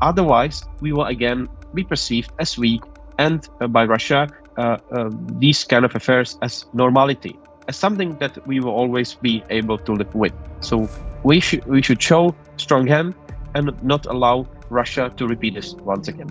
Otherwise, we will again be perceived as weak and by Russia these kind of affairs as normality, as something that we will always be able to live with. So we should show strong hand and not allow Russia to repeat this once again.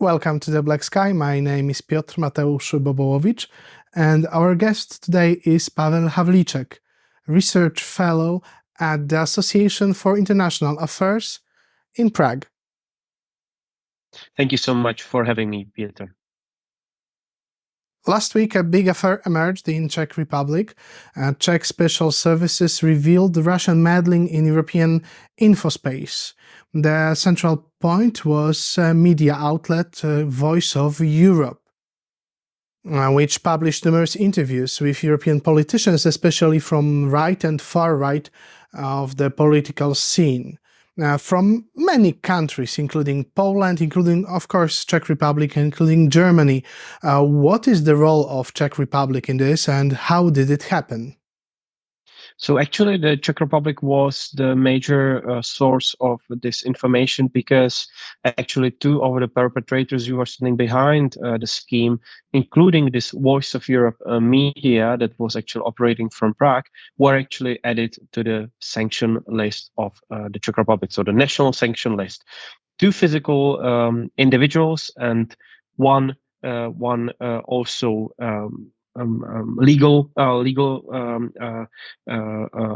Welcome to the Black Sky. My name is Piotr Mateusz Bobołowicz, and our guest today is Pavel Havlíček, Research Fellow at the Association for International Affairs in Prague. Thank you so much for having me, Piotr. Last week, a big affair emerged in Czech Republic. Czech special services revealed Russian meddling in European infospace. The central point was a media outlet, Voice of Europe, which published numerous interviews with European politicians, especially from right and far right of the political scene. From many countries, including Poland, including, of course, Czech Republic, including Germany. What is the role of Czech Republic in this, and how did it happen? So actually, the Czech Republic was the major source of this information, because actually two of the perpetrators who were standing behind the scheme, including this Voice of Europe media that was actually operating from Prague, were actually added to the sanction list of the Czech Republic, so the national sanction list. Two physical individuals and one also legal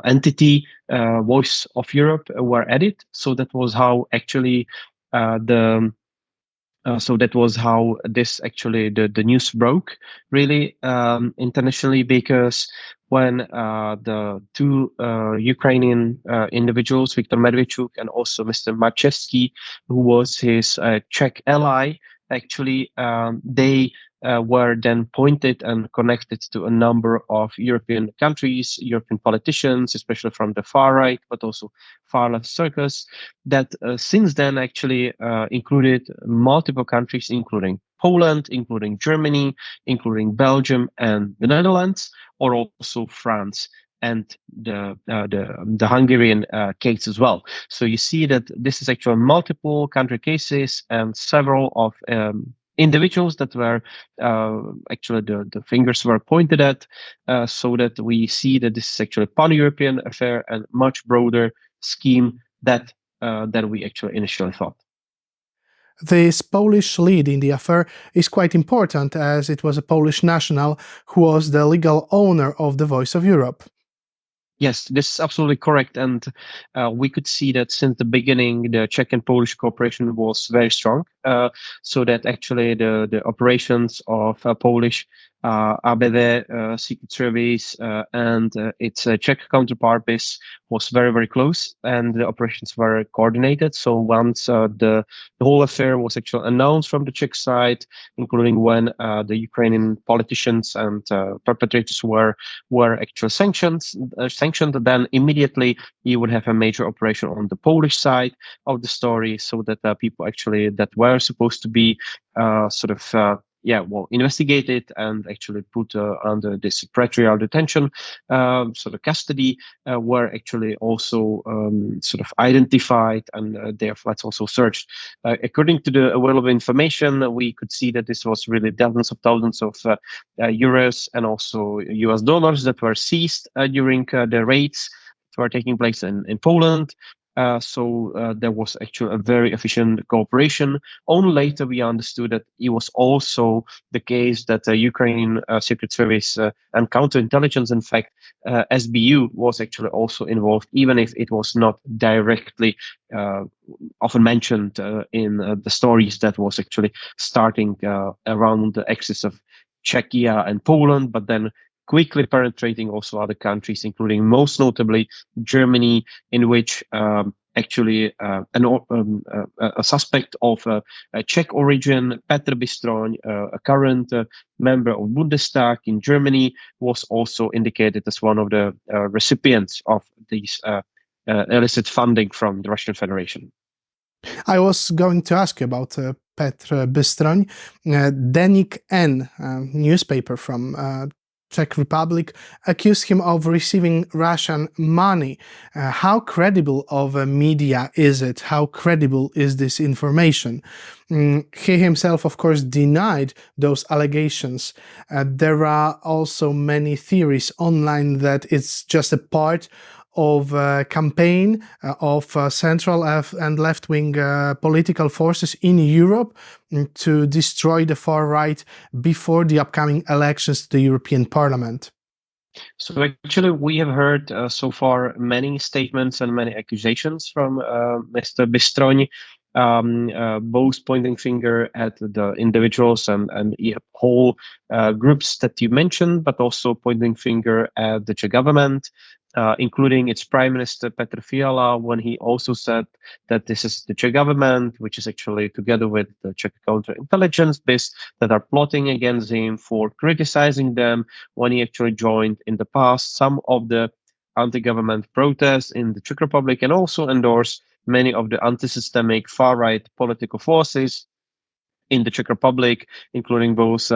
entity, Voice of Europe, were added. So that was how actually the news broke really internationally, because when the two Ukrainian individuals, Viktor Medvedchuk and also Mr. Marchevsky, who was his Czech ally, actually they were then pointed and connected to a number of European countries, European politicians, especially from the far right, but also far left circles, that since then actually included multiple countries, including Poland, including Germany, including Belgium and the Netherlands, or also France and the Hungarian case as well. So you see that this is actually multiple country cases and several of individuals that were actually the fingers were pointed at, so that we see that this is actually a pan-European affair and much broader scheme that we actually initially thought. This Polish lead in the affair is quite important, as it was a Polish national who was the legal owner of the Voice of Europe. Yes, this is absolutely correct. And we could see that since the beginning, the Czech and Polish cooperation was very strong, so that actually the operations of Polish AfD Secret Service and its Czech counterpart BIS was very, very close, and the operations were coordinated. So once the whole affair was actually announced from the Czech side, including when the Ukrainian politicians and perpetrators were actually sanctioned, then immediately you would have a major operation on the Polish side of the story, so that people actually that were supposed to be investigated and actually put under this pretrial detention, sort of custody, were actually also identified and their flats also searched. According to the available information, we could see that this was really dozens of thousands of euros and also US dollars that were seized during the raids that were taking place in Poland. So there was actually a very efficient cooperation. Only later we understood that it was also the case that the Ukrainian Secret Service and counterintelligence, in fact, SBU was actually also involved, even if it was not directly often mentioned in the stories that was actually starting around the axis of Czechia and Poland, but then quickly penetrating also other countries, including most notably Germany, in which actually a suspect of Czech origin, Petr Bystroň, a current member of Bundestag in Germany, was also indicated as one of the recipients of these illicit funding from the Russian Federation. I was going to ask you about Petr Bystroň, Denik N, newspaper from Czech Republic, accused him of receiving Russian money. How credible of a media is it? How credible is this information? He himself, of course, denied those allegations. There are also many theories online that it's just a part of a campaign of central and left-wing political forces in Europe to destroy the far right before the upcoming elections to the European Parliament. So actually, we have heard so far many statements and many accusations from Mr. Bystroň, both pointing finger at the individuals and whole groups that you mentioned, but also pointing finger at the Czech government, including its Prime Minister Petr Fiala, when he also said that this is the Czech government, which is actually together with the Czech counterintelligence base that are plotting against him for criticizing them when he actually joined in the past some of the anti-government protests in the Czech Republic and also endorsed many of the anti-systemic far-right political forces in the Czech Republic, including both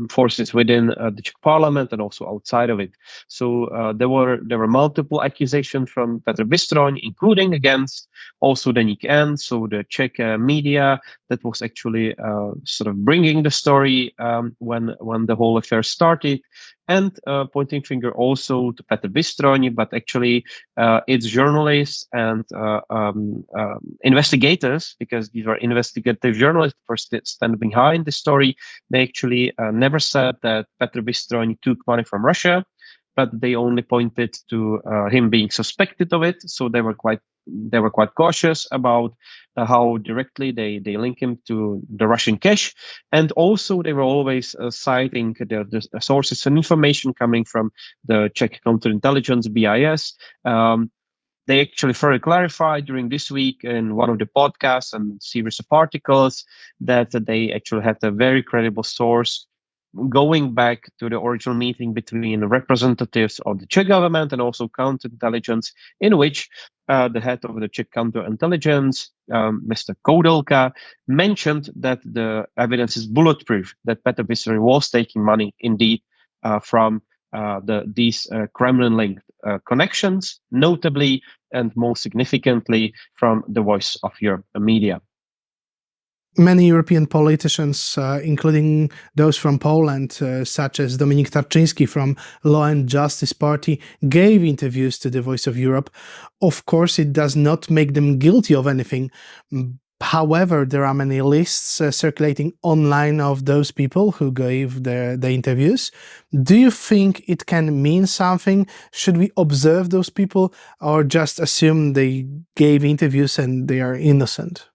forces within the Czech Parliament and also outside of it. So there were multiple accusations from Petr Bystroň, including against also Deník N, so the Czech media that was actually sort of bringing the story when the whole affair started, and pointing finger also to Petr Bystroň, but actually it's journalists and investigators, because these are investigative journalists who stand behind the story. They actually never said that Petr Bystroň took money from Russia, but they only pointed to him being suspected of it. So they were quite cautious about how directly they link him to the Russian cash. And also they were always citing the sources and information coming from the Czech counterintelligence, BIS. They actually further clarified during this week in one of the podcasts and series of articles that they actually had a very credible source going back to the original meeting between representatives of the Czech government and also counterintelligence, in which the head of the Czech counterintelligence, Mr. Koudelka, mentioned that the evidence is bulletproof, that Petr Bystroň was taking money indeed from these Kremlin-linked connections, notably and most significantly from the Voice of Europe media. Many European politicians, including those from Poland, such as Dominik Tarczyński from Law and Justice Party, gave interviews to the Voice of Europe. Of course, it does not make them guilty of anything. However, there are many lists circulating online of those people who gave the interviews. Do you think it can mean something? Should we observe those people or just assume they gave interviews and they are innocent?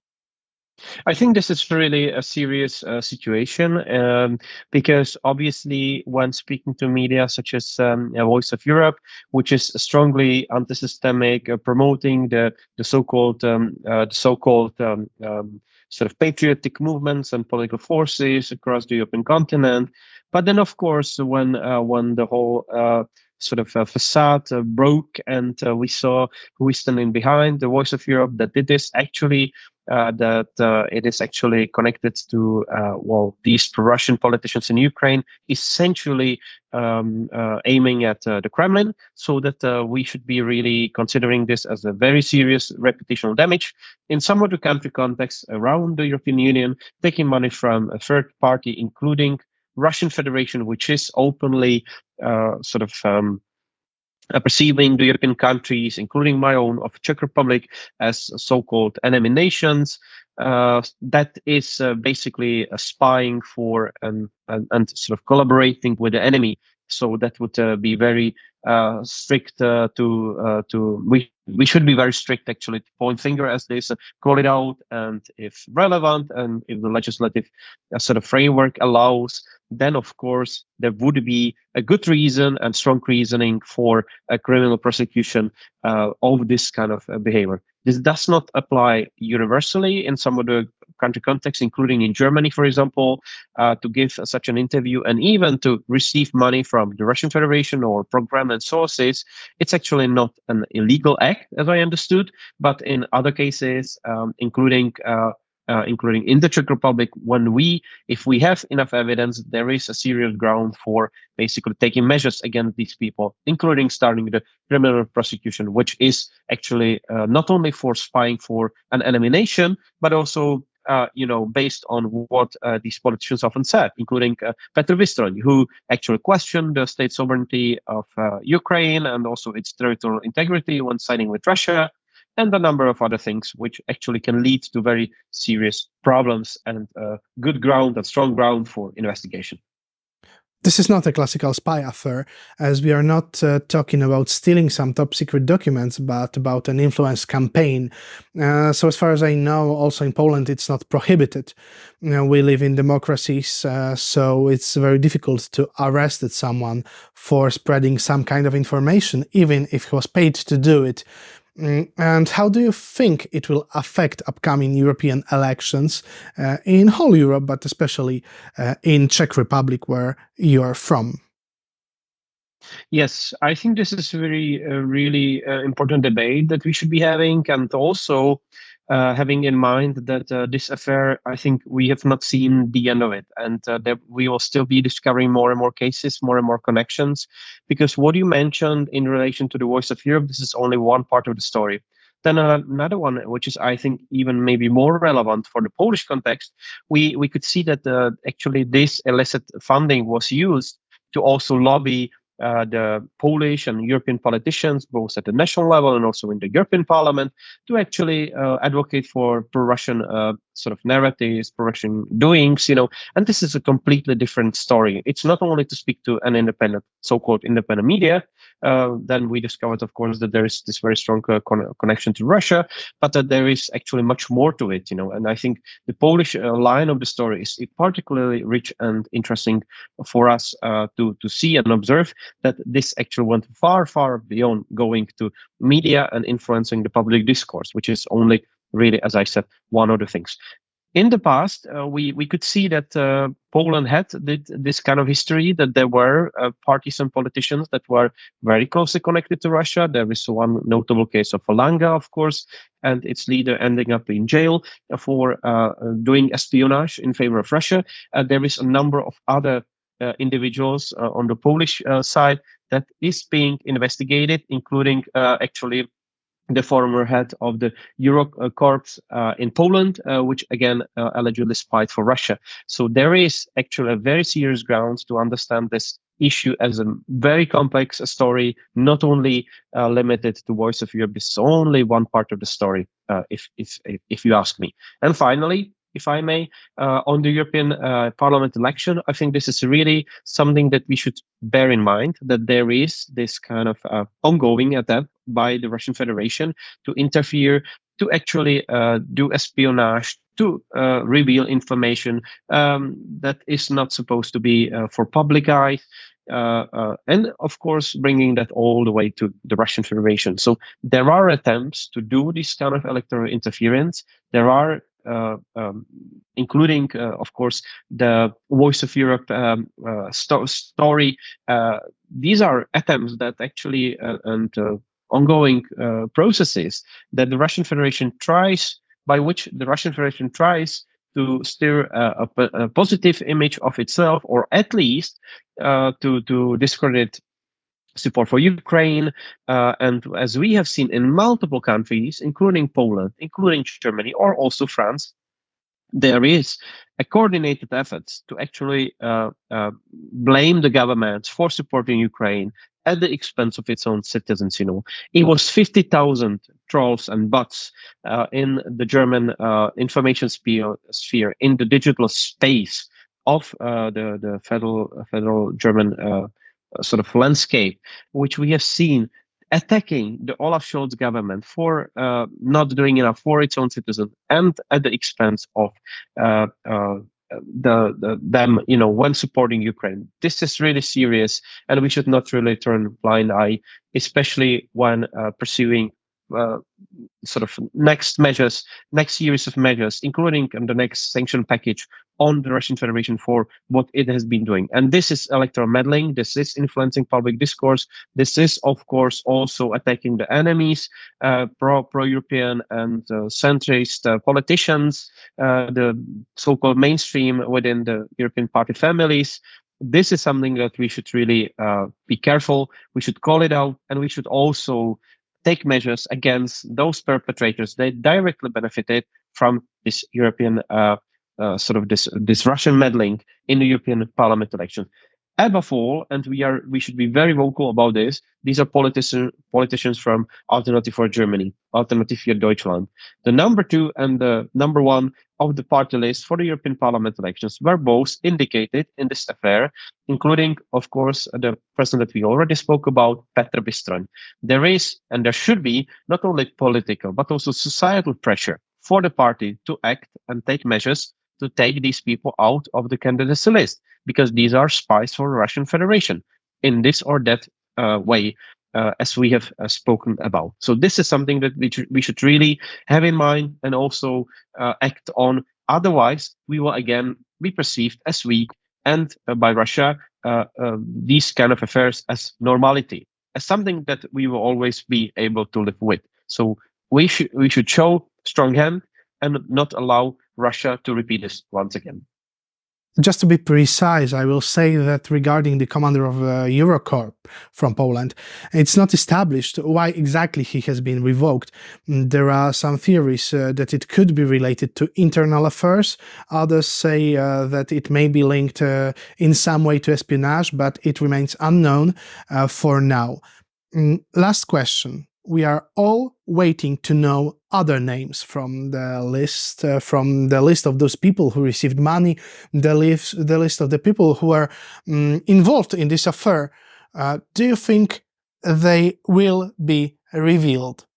I think this is really a serious situation because obviously when speaking to media such as Voice of Europe, which is strongly anti-systemic, promoting the so-called sort of patriotic movements and political forces across the European continent, but then of course when the whole sort of facade broke and we saw who is standing behind the Voice of Europe, that it is actually it is actually connected to these pro-Russian politicians in Ukraine, essentially aiming at the Kremlin, so that we should be really considering this as a very serious reputational damage in some other country contexts around the European Union, taking money from a third party, including Russian Federation, which is openly perceiving the European countries, including my own of Czech Republic, as so-called enemy nations. That is basically spying for and sort of collaborating with the enemy. So that would be very strict we should be very strict actually to point finger as this, call it out, and if relevant and if the legislative sort of framework allows, then of course there would be a good reason and strong reasoning for a criminal prosecution of this kind of behavior. This does not apply universally in some of the country contexts, including in Germany, for example, to give such an interview and even to receive money from the Russian Federation or program and sources. It's actually not an illegal act, as I understood, but in other cases, including including in the Czech Republic, if we have enough evidence, there is a serious ground for basically taking measures against these people, including starting the criminal prosecution, which is actually not only for spying for an enemy nation, but also based on what these politicians often said, including Petr Vistroň, who actually questioned the state sovereignty of Ukraine and also its territorial integrity when siding with Russia, and a number of other things, which actually can lead to very serious problems and good ground and strong ground for investigation. This is not a classical spy affair, as we are not talking about stealing some top-secret documents, but about an influence campaign. So as far as I know, also in Poland, it's not prohibited. We live in democracies, so it's very difficult to arrest someone for spreading some kind of information, even if he was paid to do it. And how do you think it will affect upcoming European elections in whole Europe, but especially in Czech Republic, where you are from? Yes, I think this is really important debate that we should be having, and also having in mind that this affair, I think we have not seen the end of it, and that we will still be discovering more and more cases, more and more connections, because what you mentioned in relation to the Voice of Europe, this is only one part of the story. Then another one, which is, I think, even maybe more relevant for the Polish context, we could see that actually this illicit funding was used to also lobby the Polish and European politicians, both at the national level and also in the European Parliament, to actually advocate for pro-Russian sort of narratives, pro-Russian doings, and this is a completely different story. It's not only to speak to an independent, so-called independent media. Then we discovered, of course, that there is this very strong connection to Russia, but that there is actually much more to it, and I think the Polish line of the story is particularly rich and interesting for us to see and observe that this actually went far, far beyond going to media and influencing the public discourse, which is only really, as I said, one of the things. In the past, we could see that Poland had this kind of history, that there were partisan politicians that were very closely connected to Russia. There is one notable case of Falanga, of course, and its leader ending up in jail for doing espionage in favor of Russia. There is a number of other individuals on the Polish side that is being investigated, including actually the former head of the Eurocorps in Poland, which again allegedly spied for Russia. So there is actually a very serious grounds to understand this issue as a very complex story, not only limited to Voice of Europe. This is only one part of the story, if you ask me. And finally, if I may, on the European Parliament election, I think this is really something that we should bear in mind, that there is this kind of ongoing attempt by the Russian Federation to interfere, to actually do espionage, to reveal information that is not supposed to be for public eye. And of course, bringing that all the way to the Russian Federation. So there are attempts to do this kind of electoral interference. There are including, of course, the Voice of Europe story. These are attempts that actually and ongoing processes that the Russian Federation tries, by which the Russian Federation tries to steer a positive image of itself, or at least to discredit support for Ukraine. And as we have seen in multiple countries, including Poland, including Germany, or also France, there is a coordinated effort to actually blame the government for supporting Ukraine at the expense of its own citizens. It was 50,000 trolls and bots in the German information sphere, in the digital space of the federal German sort of landscape, which we have seen attacking the Olaf Scholz government for not doing enough for its own citizens, and at the expense of them, when supporting Ukraine. This is really serious, and we should not really turn a blind eye, especially when pursuing sort of next series of measures, including the next sanction package on the Russian Federation for what it has been doing. And this is electoral meddling. This is influencing public discourse. This is, of course, also attacking the enemies, pro-European and centrist politicians, the so-called mainstream within the European party families. This is something that we should really be careful. We should call it out, and we should also take measures against those perpetrators. They directly benefited from this European this Russian meddling in the European Parliament elections. Above all, and we should be very vocal about this, these are politicians from Alternative for Germany, Alternative für Deutschland. The number 2 and the number 1 of the party list for the European Parliament elections were both indicated in this affair, including, of course, the person that we already spoke about, Petr Bistron. There is, and there should be, not only political, but also societal pressure for the party to act and take measures to take these people out of the candidacy list, because these are spies for the Russian Federation in this or that way, as we have spoken about. So this is something that we should really have in mind and also act on. Otherwise, we will again be perceived as weak and by Russia, these kind of affairs as normality, as something that we will always be able to live with. So we should show strong hand and not allow Russia to repeat this once again. Just to be precise, I will say that regarding the commander of Eurocorps from Poland, it's not established why exactly he has been revoked. There are some theories that it could be related to internal affairs. Others say that it may be linked in some way to espionage, but it remains unknown for now. Last question. We are all waiting to know other names from the list of those people who received money, the list of the people who are involved in this affair. Do you think they will be revealed?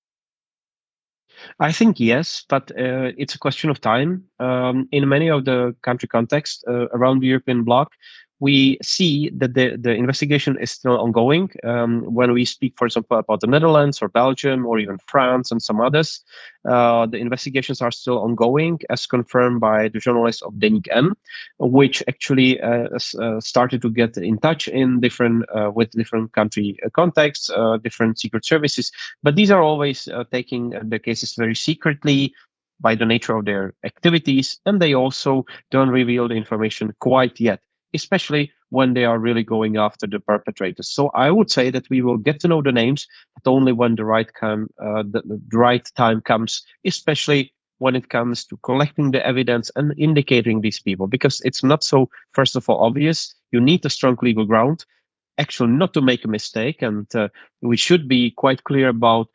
I think yes, but it's a question of time. In many of the country contexts around the European bloc, we see that the investigation is still ongoing. When we speak, for example, about the Netherlands or Belgium or even France and some others, the investigations are still ongoing, as confirmed by the journalists of Deník N, which actually started to get in touch in with different country contexts, different secret services. But these are always taking the cases very secretly by the nature of their activities, and they also don't reveal the information quite yet, especially when they are really going after the perpetrators. So I would say that we will get to know the names, but only when the right time comes, especially when it comes to collecting the evidence and indicating these people, because it's not so, first of all, obvious. You need a strong legal ground, actually not to make a mistake, and we should be quite clear about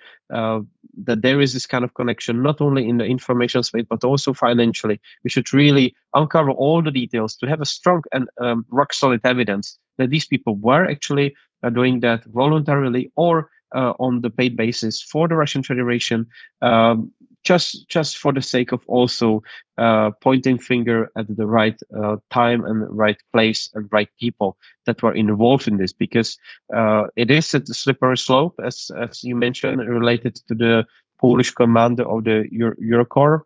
that there is this kind of connection, not only in the information space, but also financially. We should really uncover all the details to have a strong and rock-solid evidence that these people were actually doing that voluntarily or on the paid basis for the Russian Federation, just for the sake of also pointing finger at the right time and right place and right people that were involved in this, because it is a slippery slope, as you mentioned, related to the Polish commander of the Eurocorps.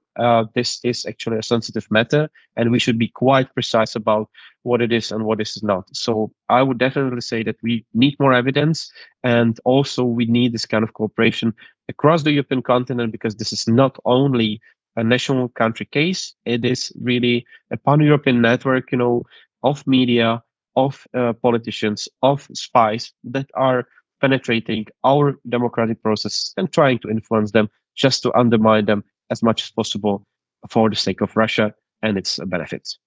This is actually a sensitive matter, and we should be quite precise about what it is and what it is not. So I would definitely say that we need more evidence, and also we need this kind of cooperation across the European continent, because this is not only a national country case, it is really a pan-European network, of media, of politicians, of spies that are penetrating our democratic process and trying to influence them, just to undermine them as much as possible for the sake of Russia and its benefits.